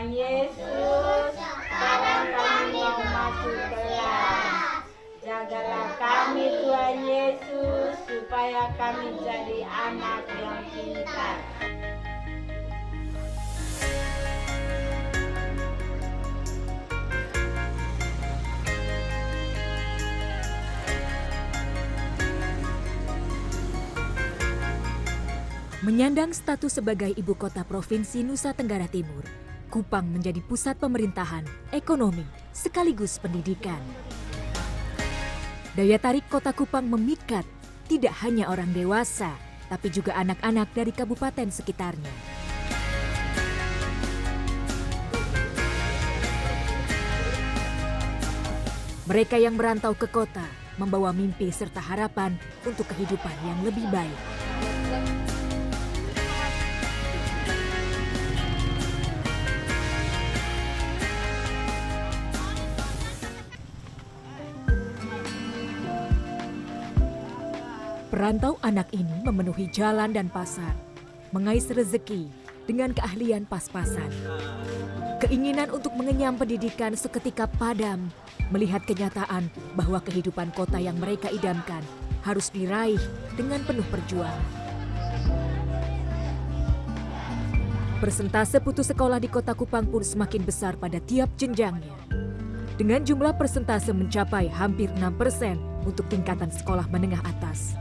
Tuhan Yesus, sekarang kami mau masuk kelas. Jagalah kami Tuhan Yesus, supaya kami jadi anak yang pintar. Menyandang status sebagai ibu kota Provinsi Nusa Tenggara Timur, Kupang menjadi pusat pemerintahan, ekonomi, sekaligus pendidikan. Daya tarik kota Kupang memikat tidak hanya orang dewasa, tapi juga anak-anak dari kabupaten sekitarnya. Mereka yang merantau ke kota membawa mimpi serta harapan untuk kehidupan yang lebih baik. Perantau anak ini memenuhi jalan dan pasar, mengais rezeki dengan keahlian pas-pasan. Keinginan untuk mengenyam pendidikan seketika padam, melihat kenyataan bahwa kehidupan kota yang mereka idamkan harus diraih dengan penuh perjuangan. Persentase putus sekolah di kota Kupang pun semakin besar pada tiap jenjangnya. Dengan jumlah persentase mencapai hampir 6% untuk tingkatan sekolah menengah atas.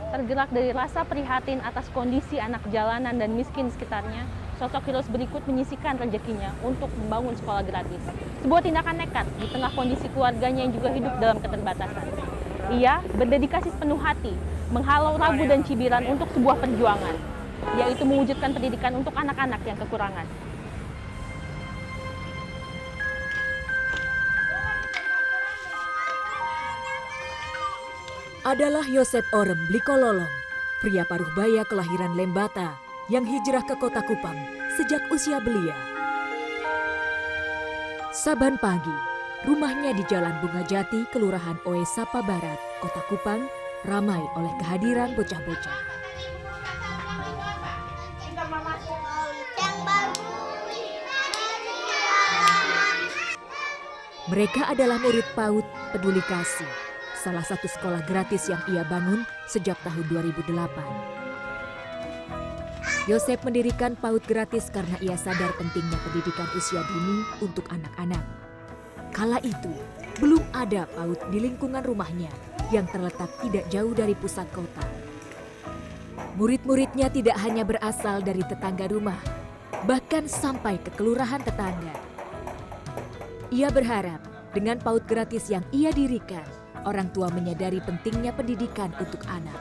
Tergerak dari rasa prihatin atas kondisi anak jalanan dan miskin sekitarnya, sosok Heroes berikut menyisihkan rezekinya untuk membangun sekolah gratis. Sebuah tindakan nekat di tengah kondisi keluarganya yang juga hidup dalam keterbatasan. Ia berdedikasi sepenuh hati, menghalau ragu dan cibiran untuk sebuah perjuangan, yaitu mewujudkan pendidikan untuk anak-anak yang kekurangan. Adalah Yosep Orem Blikololong, pria paruh baya kelahiran Lembata yang hijrah ke kota Kupang sejak usia belia. Saban pagi, rumahnya di Jalan Bunga Jati, Kelurahan Oe Sapa Barat, Kota Kupang, ramai oleh kehadiran bocah-bocah. Mereka adalah murid PAUD Peduli Kasih, salah satu sekolah gratis yang ia bangun sejak tahun 2008. Yosep mendirikan PAUD gratis karena ia sadar pentingnya pendidikan usia dini untuk anak-anak. Kala itu, belum ada PAUD di lingkungan rumahnya yang terletak tidak jauh dari pusat kota. Murid-muridnya tidak hanya berasal dari tetangga rumah, bahkan sampai ke kelurahan tetangga. Ia berharap dengan PAUD gratis yang ia dirikan, orang tua menyadari pentingnya pendidikan untuk anak.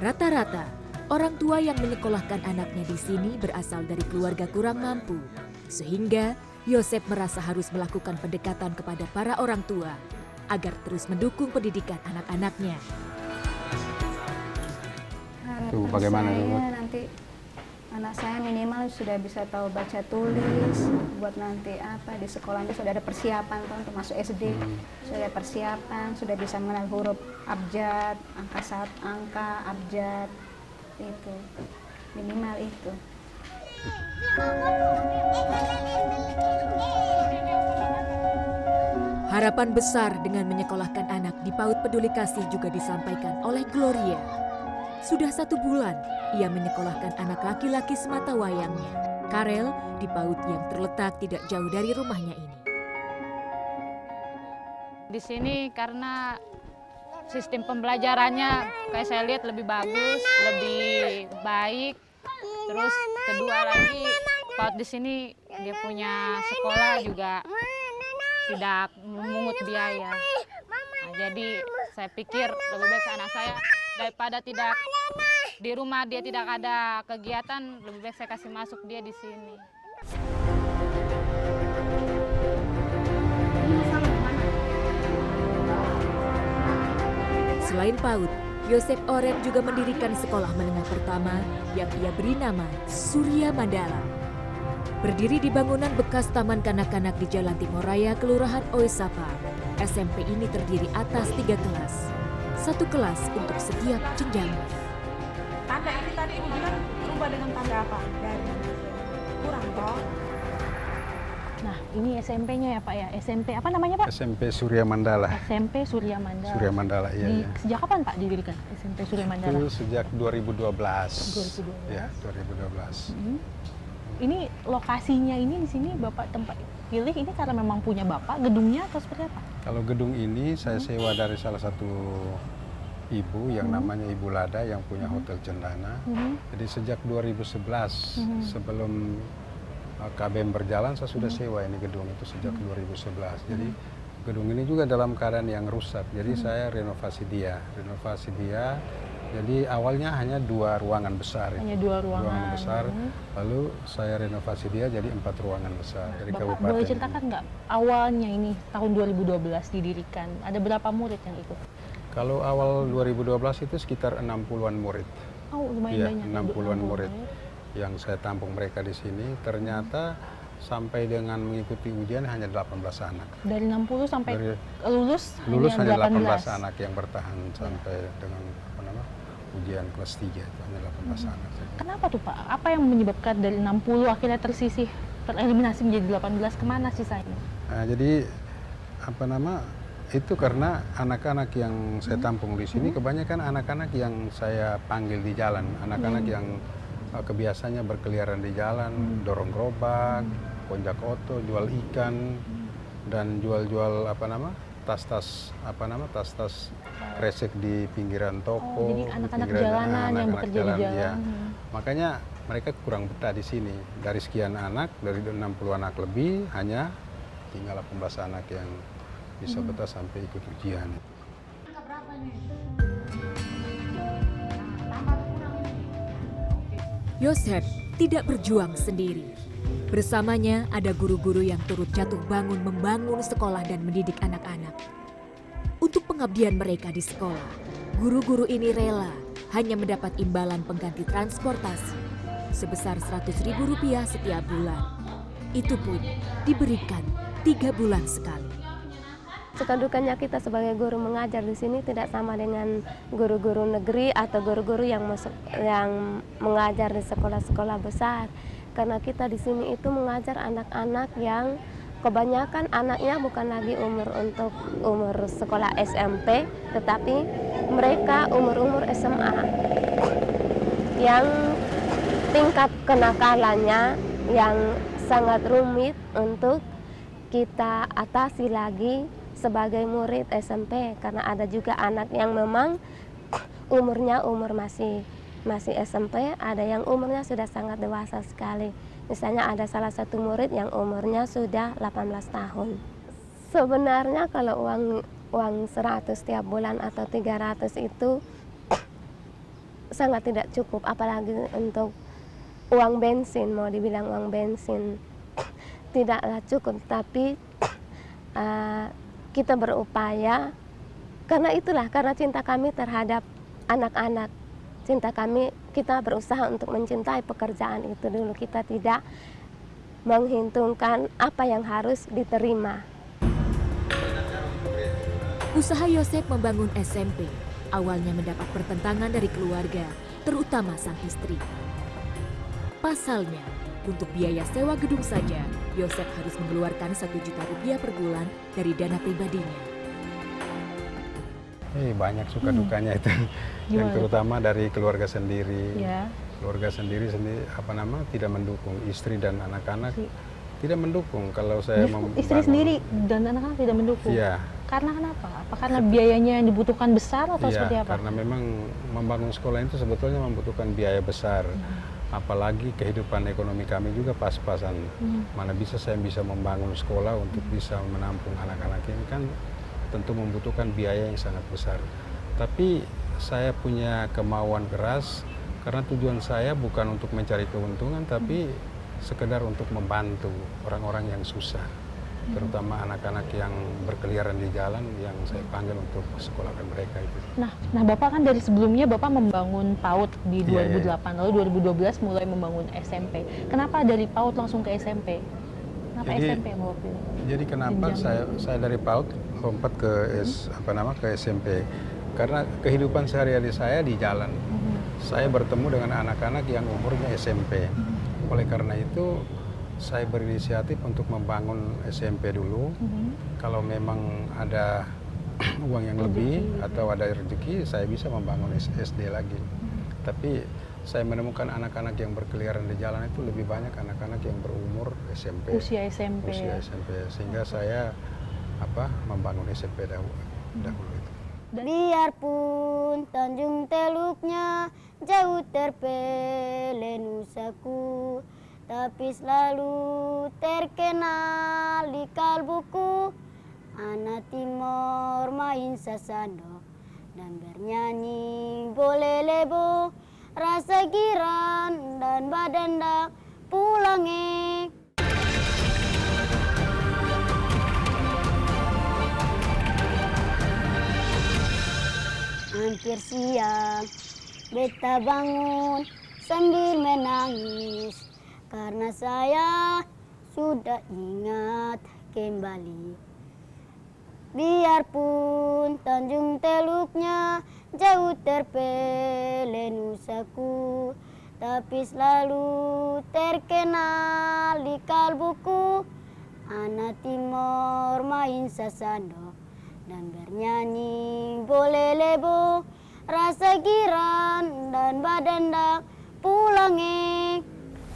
Rata-rata, orang tua yang menyekolahkan anaknya di sini berasal dari keluarga kurang mampu, sehingga Yosep merasa harus melakukan pendekatan kepada para orang tua agar terus mendukung pendidikan anak-anaknya. Tuh, bagaimana saya nanti anak saya minimal sudah bisa tahu baca tulis, buat nanti apa di sekolahnya sudah ada persiapan untuk masuk SD, sudah ada persiapan, sudah bisa mengenal huruf abjad, angka abjad, itu minimal itu. Harapan besar dengan menyekolahkan anak di PAUD Peduli Kasih juga disampaikan oleh Gloria. Sudah 1 bulan ia menyekolahkan anak laki-laki sematawayangnya, Karel, di PAUD yang terletak tidak jauh dari rumahnya ini. Di sini karena sistem pembelajarannya kayak saya lihat lebih bagus, lebih baik. Terus kedua lagi PAUD di sini dia punya sekolah juga tidak memungut biaya. Nah, jadi saya pikir lebih baik anak saya daripada tidak di rumah dia tidak ada kegiatan, lebih baik saya kasih masuk dia di sini. Selain PAUD, Yosep Orem juga mendirikan sekolah menengah pertama yang ia beri nama Surya Mandala. Berdiri di bangunan bekas taman kanak-kanak di Jalan Timur Raya, Kelurahan Oe Sapa, SMP ini terdiri atas 3 kelas. 1 kelas untuk setiap jenjangnya. Tanda ini tadi Ibu bilang berubah dengan tanda apa? Dari Ini SMP-nya ya Pak ya? SMP apa namanya Pak? SMP Surya Mandala. SMP Surya Mandala. Surya Mandala, iya. Sejak kapan Pak didirikan SMP Surya Mandala? Itu sejak 2012. 2012. Ya, 2012. Ini lokasinya ini di sini Bapak tempat pilih ini karena memang punya Bapak gedungnya atau seperti apa? Kalau gedung ini saya sewa dari salah satu ibu yang namanya Ibu Lada yang punya Hotel Cendana. Jadi sejak 2011 sebelum KBM berjalan saya sudah sewa ini gedung itu sejak 2011. Jadi gedung ini juga dalam keadaan yang rusak. Jadi saya renovasi dia. Jadi awalnya hanya 2 ruangan besar. Hanya 2 ruangan. Besar. Lalu saya renovasi dia jadi 4 ruangan besar dari Bapak kabupaten. boleh ceritakan nggak awalnya ini tahun 2012 didirikan ada berapa murid yang ikut? Kalau awal 2012 itu sekitar 60-an murid. Oh lumayan Iya, banyak. 60-an murid yang saya tampung mereka di sini. Ternyata sampai dengan mengikuti ujian hanya 18 anak. Dari 60 sampai Dari lulus hanya 18 18 anak yang bertahan sampai dengan ujian kelas 3 itu hanya 18 anak. Kenapa tuh Pak? Apa yang menyebabkan dari 60 akhirnya tersisih, tereliminasi menjadi 18? Kemana sisanya? Nah, jadi itu karena anak-anak yang saya tampung di sini kebanyakan anak-anak yang saya panggil di jalan, anak-anak yang kebiasaannya berkeliaran di jalan, dorong gerobak, ponjak oto, jual ikan, dan jual-jual tas-tas kresek di pinggiran toko. Jadi anak-anak jalanan yang bekerja di jalan. Ya. Makanya mereka kurang betah di sini. Dari sekian anak, dari 60 anak lebih, hanya tinggal 18 anak yang bisa betah sampai ikut ujian. Yosep tidak berjuang sendiri. Bersamanya ada guru-guru yang turut jatuh bangun membangun sekolah dan mendidik anak-anak. Untuk pengabdian mereka di sekolah, guru-guru ini rela hanya mendapat imbalan pengganti transportasi sebesar Rp100.000 setiap bulan. Itu pun diberikan 3 bulan sekali. Suka dukanya kita sebagai guru mengajar di sini tidak sama dengan guru-guru negeri atau guru-guru yang mengajar di sekolah-sekolah besar. Karena kita di sini itu mengajar anak-anak yang kebanyakan anaknya bukan lagi umur sekolah SMP, tetapi mereka umur SMA yang tingkat kenakalannya yang sangat rumit untuk kita atasi lagi sebagai murid SMP, karena ada juga anak yang memang umurnya masih SMP, ada yang umurnya sudah sangat dewasa sekali. Misalnya ada salah satu murid yang umurnya sudah 18 tahun. Sebenarnya kalau uang 100 tiap bulan atau 300 itu sangat tidak cukup, apalagi untuk uang bensin, mau dibilang uang bensin tidaklah cukup, tapi kita berupaya karena cinta kami terhadap anak-anak, kita berusaha untuk mencintai pekerjaan itu dulu. Kita tidak menghitungkan apa yang harus diterima. Usaha Yosep membangun SMP awalnya mendapat pertentangan dari keluarga, terutama sang istri. Pasalnya, untuk biaya sewa gedung saja, Yosep harus mengeluarkan Rp1 juta per bulan dari dana pribadinya. Banyak suka dukanya itu, yang terutama dari keluarga sendiri. Ya. Keluarga sendiri tidak mendukung, istri dan anak-anak tidak mendukung kalau saya membangun. Istri sendiri dan anak-anak tidak mendukung. Iya. Karena kenapa? Apa karena biayanya yang dibutuhkan besar atau seperti apa? Karena memang membangun sekolah itu sebetulnya membutuhkan biaya besar. Apalagi kehidupan ekonomi kami juga pas-pasan. Mana saya bisa membangun sekolah untuk bisa menampung anak-anak ini, kan tentu membutuhkan biaya yang sangat besar. Tapi saya punya kemauan keras karena tujuan saya bukan untuk mencari keuntungan, tapi sekedar untuk membantu orang-orang yang susah, terutama anak-anak yang berkeliaran di jalan yang saya panggil untuk sekolahkan mereka itu. Nah Bapak kan dari sebelumnya Bapak membangun PAUD di 2008, lalu 2012 mulai membangun SMP. Kenapa dari PAUD langsung ke SMP? Kenapa SMP yang Bapak pilih? Jadi kenapa saya dari PAUD lompat ke ke SMP? Karena kehidupan sehari-hari saya di jalan. Saya bertemu dengan anak-anak yang umurnya SMP. Oleh karena itu saya berinisiatif untuk membangun SMP dulu. Kalau memang ada uang yang lebih atau ada rezeki, saya bisa membangun SD lagi. Tapi saya menemukan anak-anak yang berkeliaran di jalan itu lebih banyak anak-anak yang berumur SMP. Usia SMP. Sehingga saya membangun SMP dahulu itu. Biarpun Tanjung Teluknya jauh terpele nusaku, tapi selalu terkenal di kalbuku. Anak Timor main sasando dan bernyanyi boleh lebo, rasa giran dan badandak pulange. Hampir siang, beta bangun sambil menangis karena saya sudah ingat kembali. Biarpun Tanjung Teluknya jauh terpele nusaku, tapi selalu terkenal di kalbuku. Anak Timor main sasando dan bernyanyi boleh lebo, rasa giran dan badandak pulange.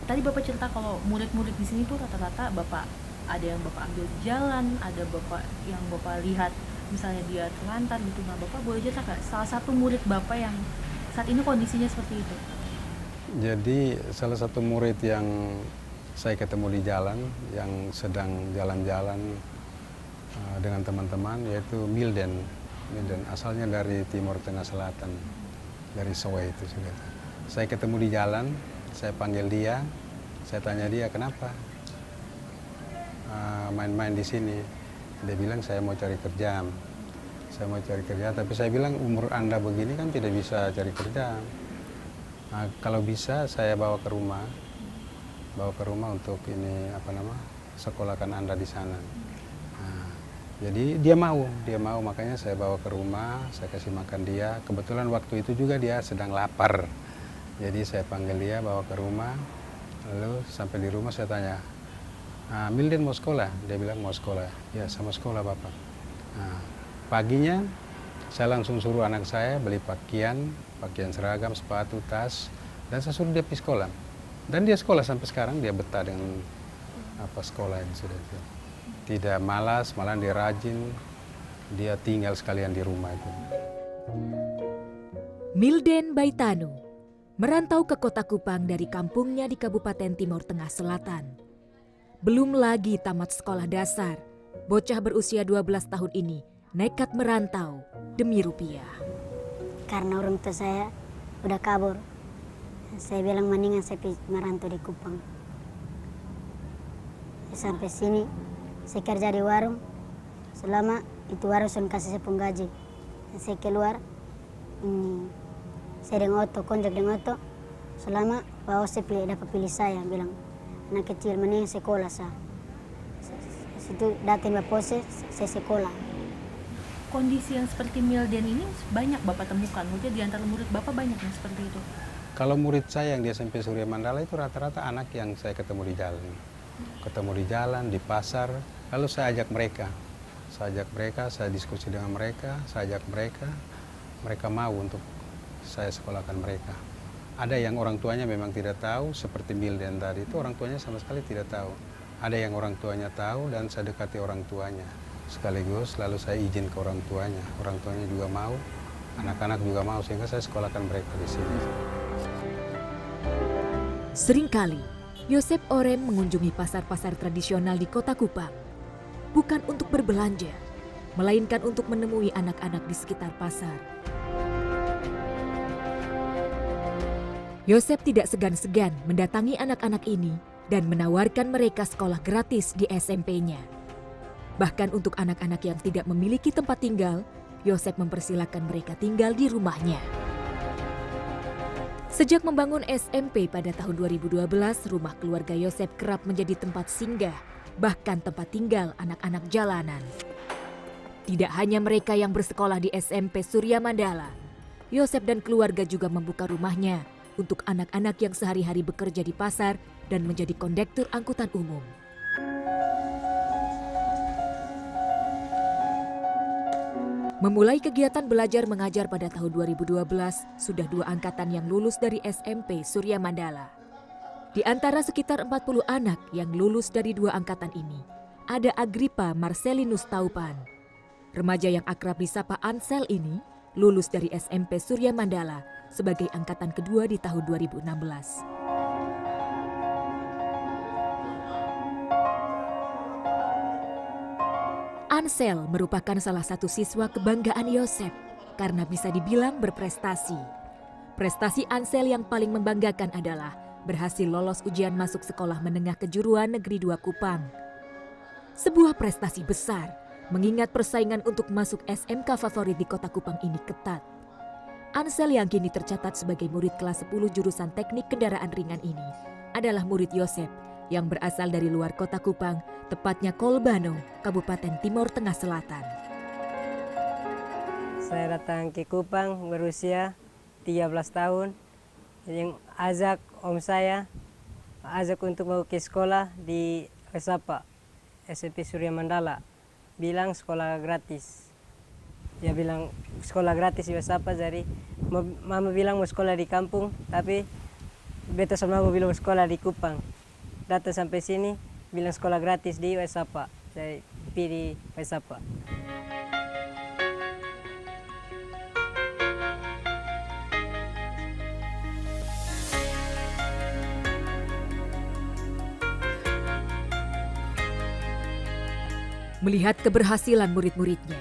Tadi Bapak cerita kalau murid-murid di sini tuh rata-rata Bapak ada yang Bapak ambil jalan, ada Bapak yang Bapak lihat misalnya dia terlantar gitu. Nah, Bapak boleh cerita nggak salah satu murid Bapak yang saat ini kondisinya seperti itu? Jadi salah satu murid yang saya ketemu di jalan, yang sedang jalan-jalan dengan teman-teman, yaitu Milden. Asalnya dari Timur Tengah Selatan, dari Sowe itu juga. Saya ketemu di jalan, saya panggil dia, saya tanya dia kenapa main-main di sini. Dia bilang saya mau cari kerja. Saya mau cari kerja, tapi saya bilang umur Anda begini kan tidak bisa cari kerja. Nah, kalau bisa saya bawa ke rumah untuk ini sekolahkan Anda di sana. Nah, jadi dia mau, makanya saya bawa ke rumah, saya kasih makan dia. Kebetulan waktu itu juga dia sedang lapar, jadi saya panggil dia, bawa ke rumah. Lalu sampai di rumah saya tanya, Milden mau sekolah? Dia bilang mau sekolah. Ya, sama sekolah Bapak. Nah, paginya saya langsung suruh anak saya beli pakaian seragam, sepatu, tas, dan saya suruh dia pergi sekolah. Dan dia sekolah sampai sekarang, dia betah dengan sekolah yang sudah. Tidak malas, malah dia rajin, dia tinggal sekalian di rumah itu. Milden Baitanu merantau ke kota Kupang dari kampungnya di Kabupaten Timur Tengah Selatan. Belum lagi tamat sekolah dasar, bocah berusia 12 tahun ini nekat merantau demi rupiah. Karena orang tua saya udah kabur, saya bilang mendingan saya merantau di Kupang. Sampai sini saya kerja di warung, selama itu warung sudah kasih saya penggaji. Saya keluar, saya dengan oto, konjak dengan oto, selama bawa saya dapat pilih saya, bilang anak kecil mending sekolah saya. Situ datang bapak saya sekolah. Kondisi yang seperti Milden ini banyak Bapak temukan, mungkin di antara murid Bapak banyak yang seperti itu? Kalau murid saya yang di SMP Surya Mandala itu rata-rata anak yang saya ketemu di jalan. Ketemu di jalan, di pasar, lalu saya ajak mereka. Saya diskusi dengan mereka, mereka mau untuk saya sekolahkan mereka. Ada yang orang tuanya memang tidak tahu, seperti Milden tadi itu orang tuanya sama sekali tidak tahu. Ada yang orang tuanya tahu dan saya dekati orang tuanya. Sekaligus lalu saya izin ke orang tuanya juga mau, anak-anak juga mau, sehingga saya sekolahkan mereka di sini. Seringkali, Yosep Orem mengunjungi pasar-pasar tradisional di kota Kupang. Bukan untuk berbelanja, melainkan untuk menemui anak-anak di sekitar pasar. Yosep tidak segan-segan mendatangi anak-anak ini dan menawarkan mereka sekolah gratis di SMP-nya. Bahkan untuk anak-anak yang tidak memiliki tempat tinggal, Yosep mempersilahkan mereka tinggal di rumahnya. Sejak membangun SMP pada tahun 2012, rumah keluarga Yosep kerap menjadi tempat singgah, bahkan tempat tinggal anak-anak jalanan. Tidak hanya mereka yang bersekolah di SMP Surya Mandala, Yosep dan keluarga juga membuka rumahnya untuk anak-anak yang sehari-hari bekerja di pasar dan menjadi kondektur angkutan umum. Memulai kegiatan belajar mengajar pada tahun 2012, sudah 2 angkatan yang lulus dari SMP Surya Mandala. Di antara sekitar 40 anak yang lulus dari 2 angkatan ini, ada Agripa Marcelinus Taupan. Remaja yang akrab disapa Ansel ini lulus dari SMP Surya Mandala sebagai angkatan kedua di tahun 2016. Ansel merupakan salah satu siswa kebanggaan Yosep karena bisa dibilang berprestasi. Prestasi Ansel yang paling membanggakan adalah berhasil lolos ujian masuk sekolah menengah kejuruan Negeri 2 Kupang. Sebuah prestasi besar, mengingat persaingan untuk masuk SMK favorit di kota Kupang ini ketat. Ansel yang kini tercatat sebagai murid kelas 10 jurusan teknik kendaraan ringan ini adalah murid Yosep yang berasal dari luar kota Kupang, tepatnya Kolbano, Kabupaten Timur Tengah Selatan. Saya datang ke Kupang berusia 13 tahun. Yang ajak om saya, ajak untuk mau ke sekolah di Wesapa, SMP Surya Mandala. Bilang sekolah gratis. Dia bilang sekolah gratis di Wesapa, jadi mama bilang mau sekolah di kampung, tapi beta sama mama bilang sekolah di Kupang. Datang sampai sini, bilang sekolah gratis di Wesapa. Saya pilih Wesapa. Melihat keberhasilan murid-muridnya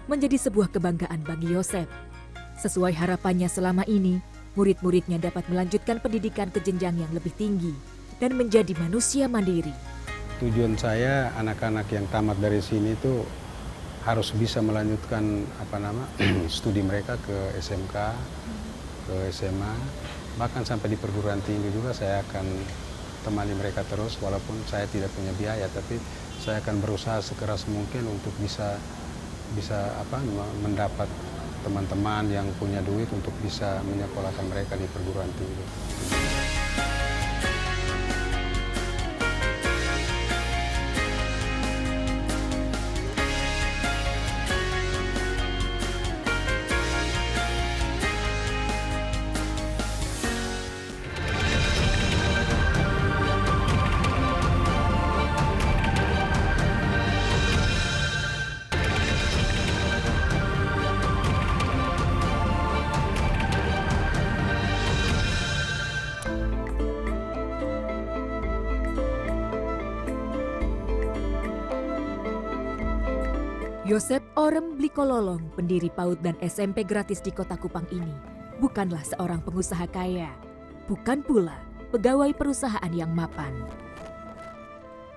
menjadi sebuah kebanggaan bagi Yosep. Sesuai harapannya selama ini, murid-muridnya dapat melanjutkan pendidikan ke jenjang yang lebih tinggi dan menjadi manusia mandiri. Tujuan saya anak-anak yang tamat dari sini itu harus bisa melanjutkan studi mereka ke SMK, ke SMA, bahkan sampai di perguruan tinggi juga saya akan temani mereka terus walaupun saya tidak punya biaya, tapi saya akan berusaha sekeras mungkin untuk bisa mendapat teman-teman yang punya duit untuk bisa menyekolahkan mereka di perguruan tinggi. Yosep Orem Blikololong, pendiri PAUD dan SMP gratis di kota Kupang ini, bukanlah seorang pengusaha kaya, bukan pula pegawai perusahaan yang mapan.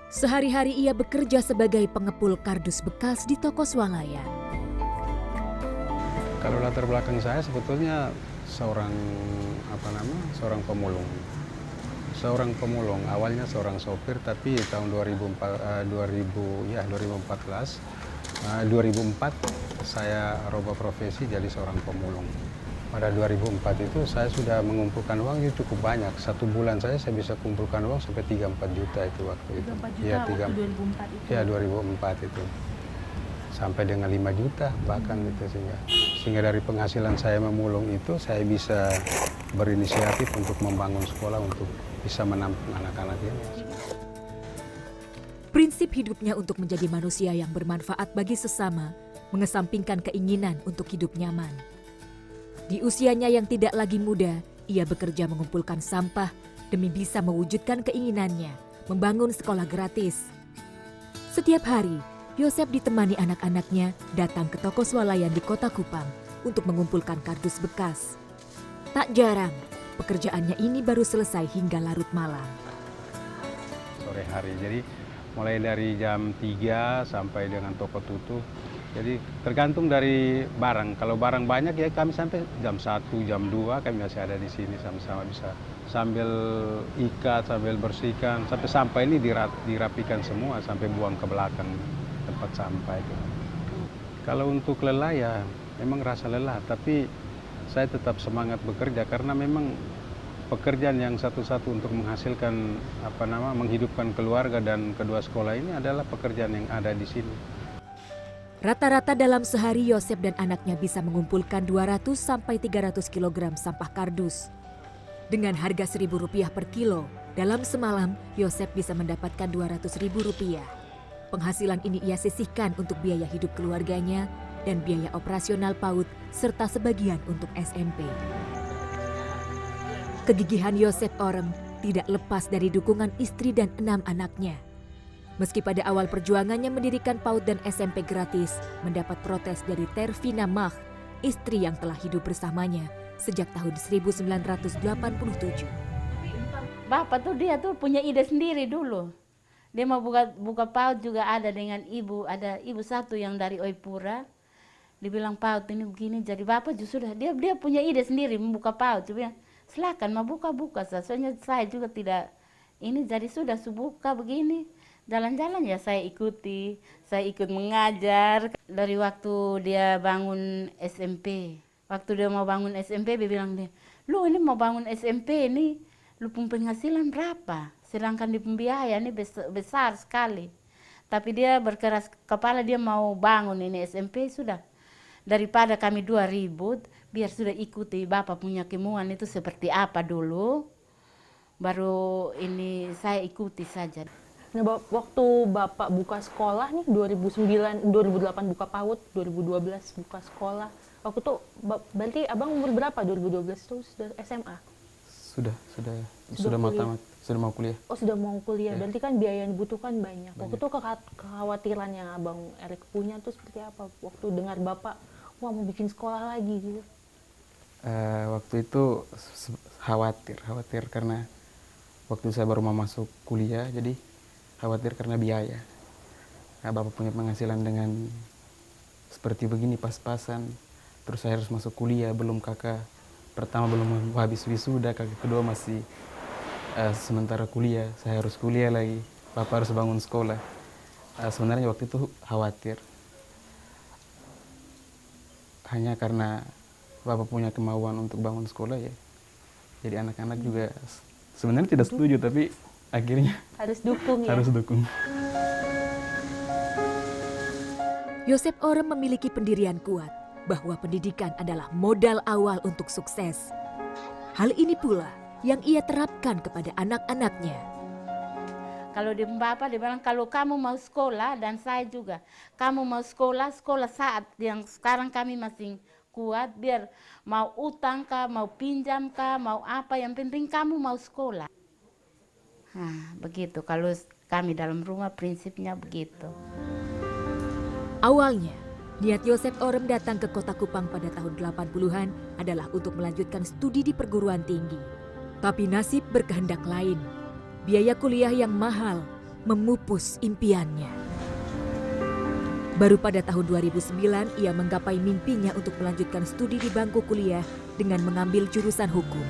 Sehari-hari ia bekerja sebagai pengepul kardus bekas di toko swalayan. Kalau latar belakang saya sebetulnya seorang pemulung. Seorang pemulung, awalnya seorang sopir, tapi tahun 2004 saya rubah profesi jadi seorang pemulung. Pada 2004 itu saya sudah mengumpulkan uang yang cukup banyak. 1 bulan saya bisa kumpulkan uang sampai 3-4 juta itu waktu itu. 3-4 juta waktu 2004 itu? Ya, 2004 itu. Sampai dengan 5 juta bahkan gitu sehingga dari penghasilan saya memulung itu saya bisa berinisiatif untuk membangun sekolah untuk bisa menampung anak-anak ini. Prinsip hidupnya untuk menjadi manusia yang bermanfaat bagi sesama, mengesampingkan keinginan untuk hidup nyaman. Di usianya yang tidak lagi muda, ia bekerja mengumpulkan sampah demi bisa mewujudkan keinginannya, membangun sekolah gratis. Setiap hari, Yosep ditemani anak-anaknya datang ke toko swalayan di kota Kupang untuk mengumpulkan kardus bekas. Tak jarang, pekerjaannya ini baru selesai hingga larut malam. Sore hari, jadi mulai dari jam 3 sampai dengan toko tutup. Jadi tergantung dari barang. Kalau barang banyak ya kami sampai jam 1, jam 2 kami masih ada di sini sama-sama bisa sambil ikat, sambil bersihkan. Sampai sampah ini dirapikan semua sampai buang ke belakang tempat sampah itu. Kalau untuk lelah ya memang rasa lelah, tapi saya tetap semangat bekerja karena memang pekerjaan yang satu-satu untuk menghasilkan menghidupkan keluarga dan kedua sekolah ini adalah pekerjaan yang ada di sini. Rata-rata dalam sehari Yosep dan anaknya bisa mengumpulkan 200 sampai 300 kg sampah kardus. Dengan harga Rp1.000 per kilo, dalam semalam Yosep bisa mendapatkan Rp200.000. Penghasilan ini ia sisihkan untuk biaya hidup keluarganya dan biaya operasional PAUD serta sebagian untuk SMP. Kegigihan Yosep Orem tidak lepas dari dukungan istri dan 6 anaknya. Meski pada awal perjuangannya mendirikan PAUD dan SMP gratis, mendapat protes dari Tervina Mach, istri yang telah hidup bersamanya sejak tahun 1987. Bapak tuh dia tuh punya ide sendiri dulu. Dia mau buka PAUD juga ada dengan ibu, ada ibu satu yang dari Oipura. Dibilang PAUD ini begini, jadi bapak justru dia punya ide sendiri membuka PAUD. Dia bilang, silakan mau buka. Soalnya saya juga tidak ini, jadi sudah buka begini. Jalan-jalan ya saya ikuti, saya ikut mengajar. Dari waktu dia bangun SMP, waktu dia mau bangun SMP, dia bilang dia, lu ini mau bangun SMP ini, lu penghasilan berapa? Sedangkan di pembiayaan ini besar sekali. Tapi dia berkeras kepala, dia mau bangun ini SMP sudah. Daripada kami 2 ribut, biar sudah ikuti bapak punya kemauan itu seperti apa dulu. Baru ini saya ikuti saja. Nah, waktu Bapak buka sekolah nih 2008 buka PAUD, 2012 buka sekolah. Waktu itu berarti Abang umur berapa 2012 itu sudah SMA? Sudah mau kuliah. Oh, sudah mau kuliah. Ya. Berarti kan biaya yang dibutuhkan banyak. Waktu itu kekhawatiran yang Abang Erik punya tuh seperti apa? Waktu dengar Bapak, wah mau bikin sekolah lagi gitu. Waktu itu khawatir karena waktu saya baru mau masuk kuliah, jadi khawatir karena biaya. Nah, Bapak punya penghasilan dengan seperti begini pas-pasan, terus saya harus masuk kuliah, belum kakak pertama belum habis wisuda, kakak kedua masih sementara kuliah, saya harus kuliah lagi, Bapak harus bangun sekolah. Sebenarnya waktu itu khawatir, hanya karena Bapak punya kemauan untuk bangun sekolah ya. Jadi anak-anak juga sebenarnya tidak setuju, tapi akhirnya harus dukung ya. Harus dukung. Yosep Orem memiliki pendirian kuat bahwa pendidikan adalah modal awal untuk sukses. Hal ini pula yang ia terapkan kepada anak-anaknya. Kalau di Bapak dia bilang, kalau kamu mau sekolah dan saya juga, kamu mau sekolah saat yang sekarang kami masih kuat, biar mau utang kah, mau pinjam kah, mau apa, yang penting kamu mau sekolah. Nah, begitu kalau kami dalam rumah prinsipnya begitu. Awalnya, niat Yosep Orem datang ke Kota Kupang pada tahun 80-an adalah untuk melanjutkan studi di perguruan tinggi. Tapi nasib berkehendak lain. Biaya kuliah yang mahal memupus impiannya. Baru pada tahun 2009 ia menggapai mimpinya untuk melanjutkan studi di bangku kuliah dengan mengambil jurusan hukum.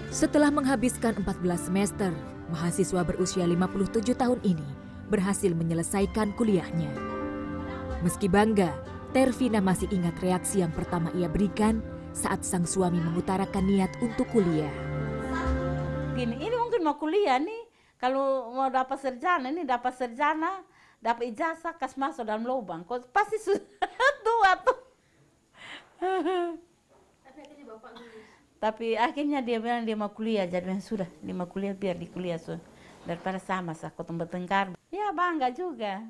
Setelah menghabiskan 14 semester, mahasiswa berusia 57 tahun ini berhasil menyelesaikan kuliahnya. Meski bangga, Tervina masih ingat reaksi yang pertama ia berikan saat sang suami mengutarakan niat untuk kuliah. Gini, ini mungkin mau kuliah nih, kalau mau dapat sarjana, ini dapat sarjana, dapat ijazah, kas masuk dalam lubang, kok pasti sudah tua tuh. Tapi akhirnya dia bilang dia mau kuliah, jadi sudah dia mau kuliah, biar di kuliah daripada sama kau bertengkar. Ya bangga juga.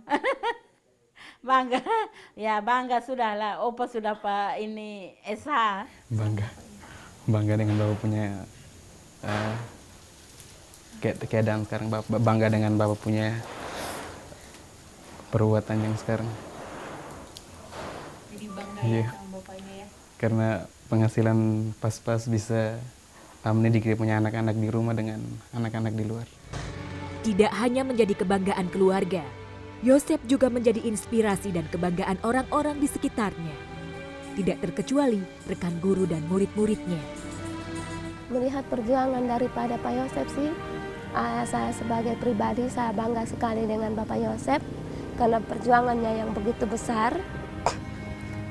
Bangga, ya bangga sudah lah. Opa sudah Pak ini SH. Bangga dengan Bapak punya keadaan sekarang. Bangga dengan Bapak punya perbuatan yang sekarang. Jadi bangga ya sama Bapaknya ya. Karena penghasilan pas-pas bisa mendidik punya anak-anak di rumah dengan anak-anak di luar. Tidak hanya menjadi kebanggaan keluarga, Yosep juga menjadi inspirasi dan kebanggaan orang-orang di sekitarnya. Tidak terkecuali rekan guru dan murid-muridnya. Melihat perjuangan daripada Pak Yosep sih, saya sebagai pribadi saya bangga sekali dengan Bapak Yosep karena perjuangannya yang begitu besar.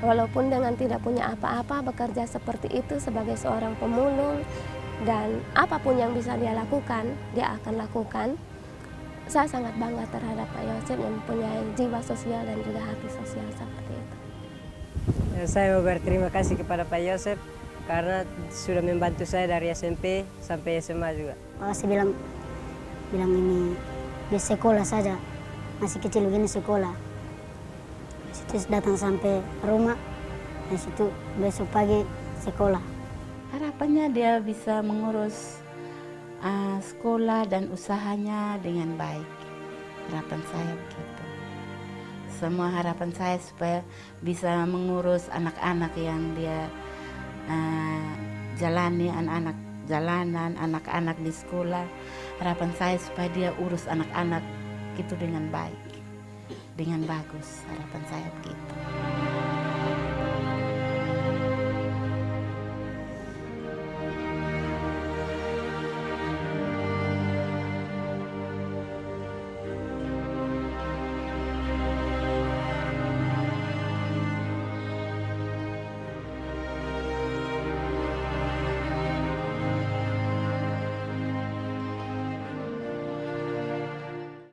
Walaupun dengan tidak punya apa-apa, bekerja seperti itu sebagai seorang pemulung dan apapun yang bisa dia lakukan, dia akan lakukan. Saya sangat bangga terhadap Pak Yosep yang mempunyai jiwa sosial dan juga hati sosial seperti itu. Saya mau berterima kasih kepada Pak Yosep karena sudah membantu saya dari SMP sampai SMA juga. Saya bilang ini di sekolah saja, masih kecil begini sekolah. Situ datang sampai rumah, dan situ besok pagi sekolah. Harapannya dia bisa mengurus sekolah dan usahanya dengan baik. Harapan saya begitu. Semua harapan saya supaya bisa mengurus anak-anak yang dia jalani, anak-anak jalanan, anak-anak di sekolah. Harapan saya supaya dia urus anak-anak itu dengan baik, dengan bagus. Harapan saya begitu.